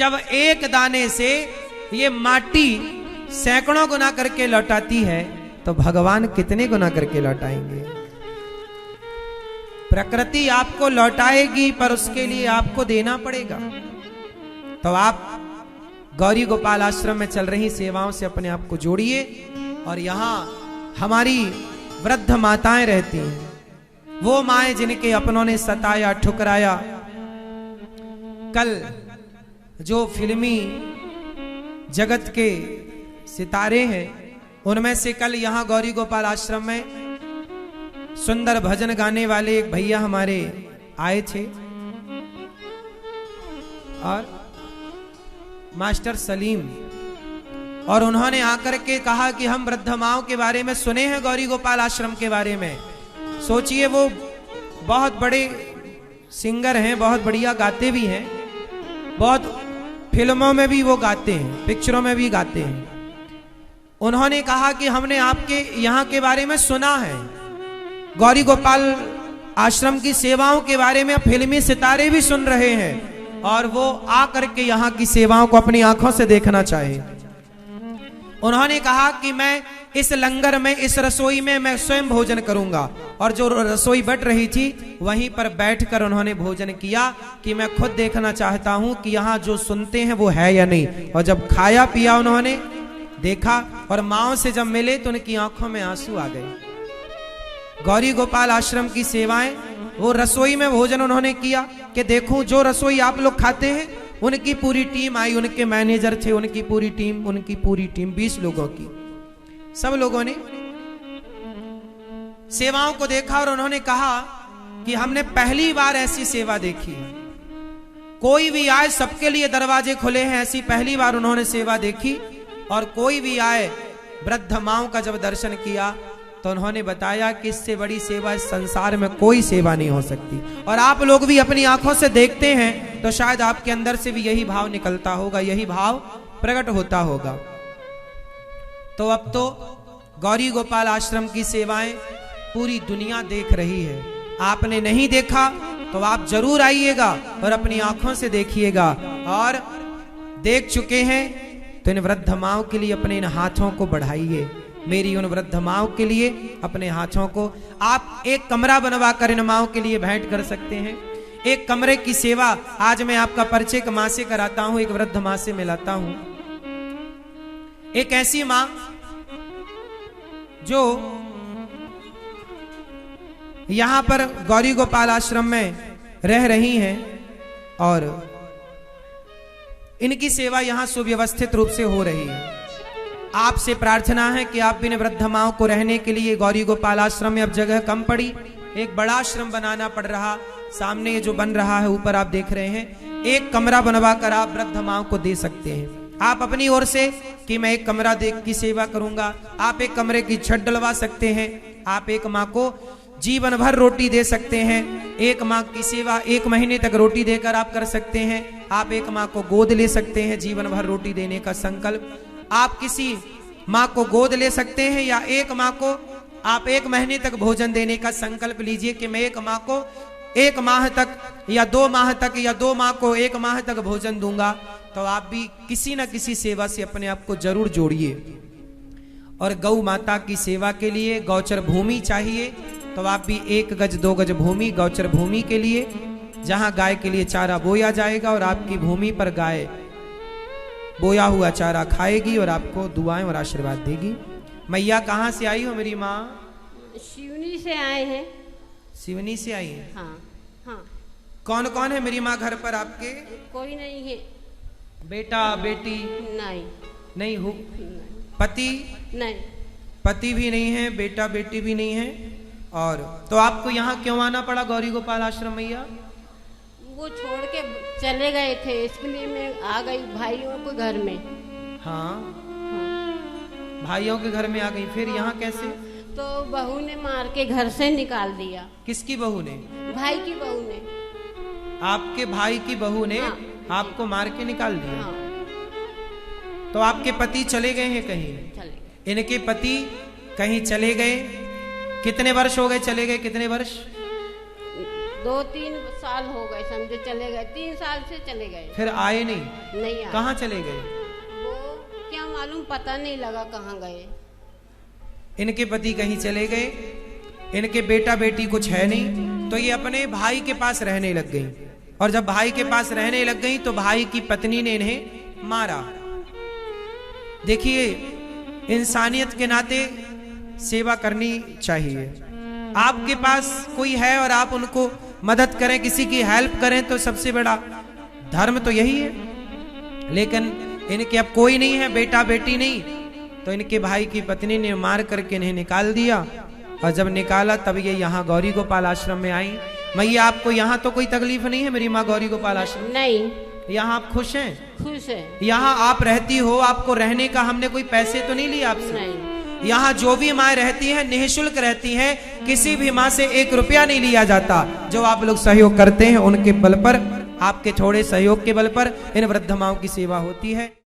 जब एक दाने से ये माटी सैकड़ों गुना करके लौटाती है तो भगवान कितने गुना करके लौटाएंगे। प्रकृति आपको लौटाएगी पर उसके लिए आपको देना पड़ेगा। तो आप गौरी गोपाल आश्रम में चल रही सेवाओं से अपने आप को जोड़िए। और यहाँ हमारी वृद्ध माताएं रहती हैं, वो माएं जिनके अपनों ने सताया ठुकराया। कल जो फिल्मी जगत के सितारे हैं उनमें से कल यहाँ गौरी गोपाल आश्रम में सुंदर भजन गाने वाले एक भैया हमारे आए थे और मास्टर सलीम, और उन्होंने आकर के कहा कि हम वृद्ध माओं के बारे में सुने हैं, गौरी गोपाल आश्रम के बारे में। सोचिए वो बहुत बड़े सिंगर हैं, बहुत बढ़िया गाते भी हैं, बहुत फिल्मों में भी वो गाते हैं, पिक्चरों में भी गाते हैं। उन्होंने कहा कि हमने आपके यहाँ के बारे में सुना है, गौरी गोपाल आश्रम की सेवाओं के बारे में फिल्मी सितारे भी सुन रहे हैं और वो आकर के यहाँ की सेवाओं को अपनी आंखों से देखना चाहे। उन्होंने कहा कि मैं इस लंगर में, इस रसोई में मैं स्वयं भोजन करूंगा। और जो रसोई बट रही थी वहीं पर बैठकर उन्होंने भोजन किया कि मैं खुद देखना चाहता हूं कि यहाँ जो सुनते हैं वो है या नहीं। और जब खाया पिया उन्होंने देखा और माओ से जब मिले तो उनकी आंखों में आंसू आ गए। गौरी गोपाल आश्रम की सेवाएं, वो रसोई में भोजन उन्होंने किया कि देखूं जो रसोई आप लोग खाते हैं उनकी पूरी टीम आई, उनके मैनेजर थे, उनकी पूरी टीम 20 लोगों की, सब लोगों ने सेवाओं को देखा और उन्होंने कहा कि हमने पहली बार ऐसी सेवा देखी है। कोई भी आए सबके लिए दरवाजे खुले हैं, ऐसी पहली बार उन्होंने सेवा देखी। और कोई भी आए, वृद्ध माओं का जब दर्शन किया तो उन्होंने बताया कि इससे बड़ी सेवा इस संसार में कोई सेवा नहीं हो सकती। और आप लोग भी अपनी आंखों से देखते हैं तो शायद आपके अंदर से भी यही भाव निकलता होगा, यही भाव प्रकट होता होगा। तो अब तो गौरी गोपाल आश्रम की सेवाएं पूरी दुनिया देख रही है। आपने नहीं देखा तो आप जरूर आइएगा और अपनी आंखों से देखिएगा। और देख चुके हैं तो इन वृद्ध माओं के लिए अपने इन हाथों को बढ़ाइए। मेरी उन वृद्ध माओं के लिए अपने हाथों को आप एक कमरा बनवा कर इन माओं के लिए भेंट कर सकते हैं। एक कमरे की सेवा आज मैं आपका परिचय एक मां से कराता हूं, एक वृद्ध मां से मिलाता हूं। एक ऐसी मां जो यहां पर गौरी गोपाल आश्रम में रह रही हैं और इनकी सेवा यहां सुव्यवस्थित रूप से हो रही है। आपसे प्रार्थना है कि आप इन वृद्ध माओं को रहने के लिए, गौरी गोपाल आश्रम में अब जगह कम पड़ी, एक बड़ा आश्रम बनाना पड़ रहा। सामने ये जो बन रहा है ऊपर आप देख रहे हैं, एक कमरा बनवा कर आप वृद्ध माओं को दे सकते हैं। आप अपनी ओर से कि मैं एक कमरा दे की सेवा करूंगा, आप एक कमरे की छत डलवा सकते हैं। आप एक माँ को जीवन भर रोटी दे सकते हैं। एक माँ की सेवा 1 महीने तक रोटी देकर आप कर सकते हैं। आप एक माँ को गोद ले सकते हैं, जीवन भर रोटी देने का संकल्प। आप किसी माँ को गोद ले सकते हैं या एक माँ को आप 1 महीने तक भोजन देने का संकल्प लीजिए कि मैं एक माँ को 1 माह तक या 2 माह तक या 2 माह को 1 माह तक भोजन दूंगा। तो आप भी किसी न किसी सेवा से अपने आप को जरूर जोड़िए। और गौ माता की सेवा के लिए गौचर भूमि चाहिए तो आप भी 1 गज 2 गज भूमि गौचर भूमि के लिए, जहां गाय के लिए चारा बोया जाएगा और आपकी भूमि पर गाय बोया हुआ चारा खाएगी और आपको दुआएं और आशीर्वाद देगी। मैया कहाँ से आई हो मेरी माँ? सिवनी से आए हैं। सिवनी से आई है? हाँ हाँ। कौन कौन है मेरी माँ घर पर आपके? कोई नहीं है। बेटा बेटी? नहीं। नहीं हो? पति? नहीं। पति भी नहीं है, बेटा बेटी भी नहीं है। और तो आपको यहाँ क्यों आना पड़ा गौरी गोपाल आश्रम मैया? वो छोड़ के चले गए थे, इसलिए मैं आ गई भाइयों के घर में। हाँ, भाइयों के घर में आ गई, फिर यहाँ कैसे? तो बहू ने मार के घर से निकाल दिया। किसकी बहू ने? भाई की बहू ने। आपके भाई की बहू ने? हाँ। आपको मार के निकाल दिया? हाँ। तो आपके पति चले गए हैं कहीं? चले गए। इनके पति कहीं चले गए? कितने वर्ष हो गए चले गए? कितने वर्ष? 2-3 साल हो गए समझे, चले गए 3 साल से चले गए। फिर आए नहीं? नहीं आए। कहाँ चले गए? वो क्या मालूम, पता नहीं लगा कहाँ गए। इनके पति कहीं चले गए, इनके बेटा बेटी कुछ है नहीं, तो ये अपने भाई के पास रहने लग गई। और जब भाई के पास रहने लग गई तो भाई की पत्नी ने इन्हें मारा। देखिए, इंसानियत के नाते सेवा करनी चाहिए। आपके पास कोई है और आप उनको मदद करें, किसी की हेल्प करें, तो सबसे बड़ा धर्म तो यही है। लेकिन इनके अब कोई नहीं है, बेटा बेटी नहीं, तो इनके भाई की पत्नी ने मार करके इन्हें निकाल दिया। और जब निकाला तब ये यहाँ गौरी गोपाल आश्रम में आई। मैया, आपको यहाँ तो कोई तकलीफ नहीं है? मेरी माँ गौरी गोपाल आश्रम नहीं। यहाँ आप खुश हैं? खुश है। यहाँ आप रहती हो, आपको रहने का हमने कोई पैसे तो नहीं लिए आपसे? नहीं। यहाँ जो भी माँ रहती हैं निःशुल्क रहती हैं, किसी भी माँ से 1 रुपया नहीं लिया जाता। जो आप लोग सहयोग करते हैं उनके बल पर, आपके थोड़े सहयोग के बल पर इन वृद्ध माँओं की सेवा होती है।